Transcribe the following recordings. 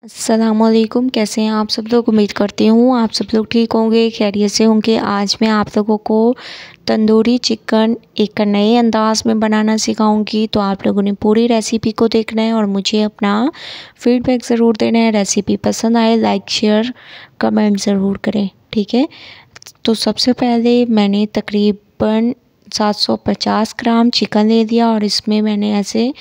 अस्सलामुअलैकुम। कैसे हैं आप सब लोग? उम्मीद करती हूँ आप सब लोग ठीक होंगे, खैरियत से होंगे। आज मैं आप लोगों को तंदूरी चिकन एक नए अंदाज़ में बनाना सिखाऊंगी। तो आप लोगों ने पूरी रेसिपी को देखना है और मुझे अपना फीडबैक ज़रूर देना है। रेसिपी पसंद आए लाइक शेयर कमेंट ज़रूर करें, ठीक है। तो सबसे पहले मैंने तकरीबन 750 ग्राम चिकन ले लिया और इसमें मैंने ऐसे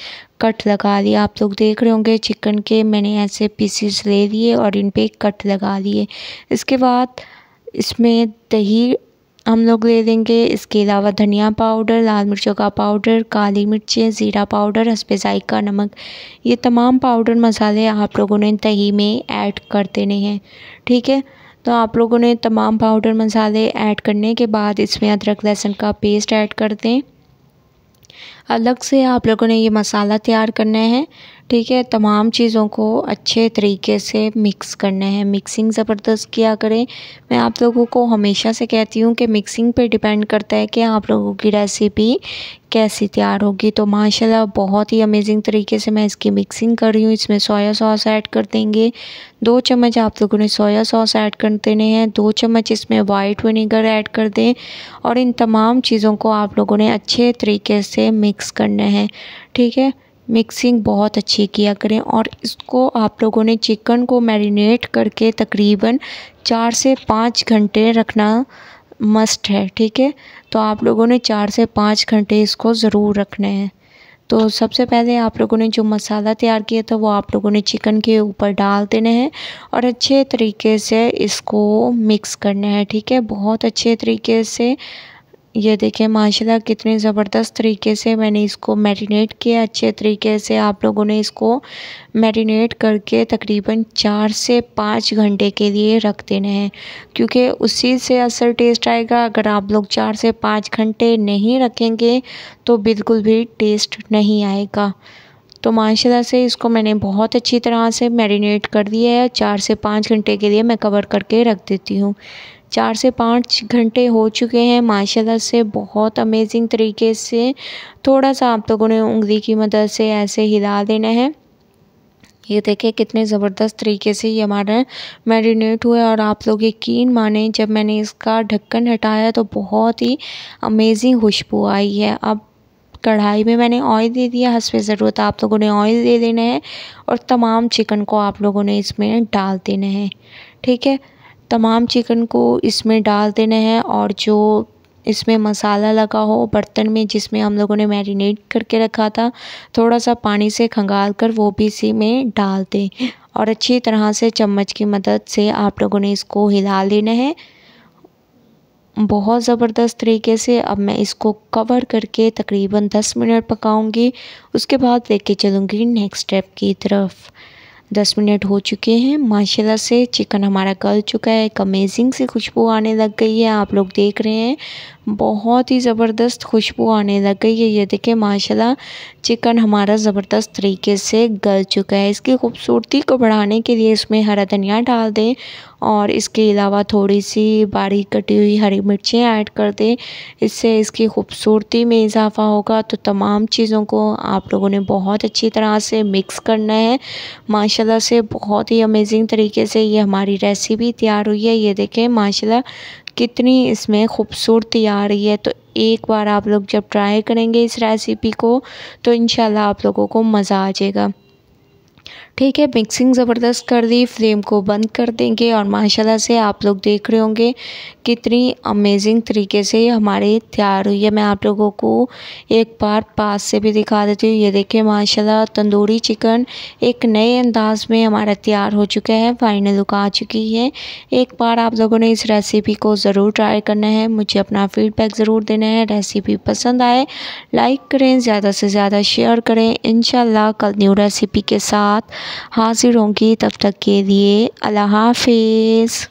कट लगा लिया। आप लोग देख रहे होंगे चिकन के मैंने ऐसे पीसेस ले लिए और इन पे कट लगा लिए। इसके बाद इसमें दही हम लोग ले लेंगे। इसके अलावा धनिया पाउडर, लाल मिर्चों का पाउडर, काली मिर्चें, ज़ीरा पाउडर, हस्बे ज़ायक़ा नमक, ये तमाम पाउडर मसाले आप लोगों ने दही में ऐड कर देने हैं, ठीक है। तो आप लोगों ने तमाम पाउडर मसाले ऐड करने के बाद इसमें अदरक लहसुन का पेस्ट ऐड कर दें। अलग से आप लोगों ने ये मसाला तैयार करना है, ठीक है। तमाम चीज़ों को अच्छे तरीके से मिक्स करना है, मिक्सिंग ज़बरदस्त किया करें। मैं आप लोगों को हमेशा से कहती हूँ कि मिक्सिंग पे डिपेंड करता है कि आप लोगों की रेसिपी कैसी तैयार होगी। तो माशाल्लाह बहुत ही अमेजिंग तरीके से मैं इसकी मिक्सिंग कर रही हूँ। इसमें सोया सॉस ऐड कर देंगे, 2 चम्मच आप लोगों ने सोया सॉस ऐड कर देने हैं, 2 चम्मच इसमें वाइट विनेगर ऐड कर दें और इन तमाम चीज़ों को आप लोगों ने अच्छे तरीके से मिक्स करना है, ठीक है। मिक्सिंग बहुत अच्छी किया करें और इसको आप लोगों ने चिकन को मैरिनेट करके तकरीबन 4 से 5 घंटे रखना मस्ट है, ठीक है। तो आप लोगों ने 4 से 5 घंटे इसको ज़रूर रखना है। तो सबसे पहले आप लोगों ने जो मसाला तैयार किया था वो आप लोगों ने चिकन के ऊपर डाल देना है और अच्छे तरीके से इसको मिक्स करना है, ठीक है। बहुत अच्छे तरीके से ये देखें माशाल्लाह कितने ज़बरदस्त तरीके से मैंने इसको मैरिनेट किया। अच्छे तरीके से आप लोगों ने इसको मैरिनेट करके तकरीबन 4 से 5 घंटे के लिए रख देना है, क्योंकि उसी से असर टेस्ट आएगा। अगर आप लोग 4 से 5 घंटे नहीं रखेंगे तो बिल्कुल भी टेस्ट नहीं आएगा। तो माशाल्लाह से इसको मैंने बहुत अच्छी तरह से मैरिनेट कर दिया है। 4 से 5 घंटे के लिए मैं कवर करके रख देती हूँ। 4 से 5 घंटे हो चुके हैं माशाल्लाह से बहुत अमेजिंग तरीके से। थोड़ा सा आप लोगों ने उंगली की मदद से ऐसे हिला देना है। ये देखिए कितने ज़बरदस्त तरीके से ये हमारा मैरिनेट हुआ है और आप लोग यकीन माने जब मैंने इसका ढक्कन हटाया तो बहुत ही अमेजिंग खुशबू आई है। अब कढ़ाई में मैंने ऑयल दे दिया, हस्बे ज़रूरत आप लोगों ने ऑयल दे देना है और तमाम चिकन को आप लोगों ने इसमें डाल देना है, ठीक है। तमाम चिकन को इसमें डाल देना है और जो इसमें मसाला लगा हो बर्तन में जिसमें हम लोगों ने मैरिनेट करके रखा था, थोड़ा सा पानी से खंगाल कर वो भी इसी में डाल दें और अच्छी तरह से चम्मच की मदद से आप लोगों ने इसको हिला लेना है बहुत ज़बरदस्त तरीके से। अब मैं इसको कवर करके तकरीबन 10 मिनट पकाऊंगी, उसके बाद लेके चलूँगी नेक्स्ट स्टेप की तरफ। 10 मिनट हो चुके हैं माशाल्लाह से चिकन हमारा गल चुका है। एक अमेजिंग सी खुशबू आने लग गई है, आप लोग देख रहे हैं बहुत ही ज़बरदस्त खुशबू आने लग गई है। ये देखें माशाल्लाह चिकन हमारा ज़बरदस्त तरीके से गल चुका है। इसकी खूबसूरती को बढ़ाने के लिए इसमें हरा धनिया डाल दें और इसके अलावा थोड़ी सी बारीक कटी हुई हरी मिर्चें ऐड कर दें, इससे इसकी खूबसूरती में इजाफ़ा होगा। तो तमाम चीज़ों को आप लोगों ने बहुत अच्छी तरह से मिक्स करना है। माशाल्लाह से बहुत ही अमेजिंग तरीके से ये हमारी रेसिपी तैयार हुई है। ये देखें माशाल्लाह कितनी इसमें खूबसूरती आ रही है। तो एक बार आप लोग जब ट्राई करेंगे इस रेसिपी को तो इंशाल्लाह आप लोगों को मज़ा आ जाएगा, ठीक है। मिक्सिंग ज़बरदस्त कर दी, फ्लेम को बंद कर देंगे और माशाल्लाह से आप लोग देख रहे होंगे कितनी अमेजिंग तरीके से ये हमारे तैयार हुई है। मैं आप लोगों को एक बार पास से भी दिखा देती हूँ। ये देखिए माशाल्लाह तंदूरी चिकन एक नए अंदाज में हमारा तैयार हो चुका है, फाइनल लुक आ चुकी है। एक बार आप लोगों ने इस रेसिपी को ज़रूर ट्राई करना है, मुझे अपना फीडबैक ज़रूर देना है। रेसिपी पसंद आए लाइक करें, ज़्यादा से ज़्यादा शेयर करें। इंशाल्लाह कल न्यू रेसिपी के साथ हाज़िर होंगी, तब तक के लिए अल्लाह हाफिज़।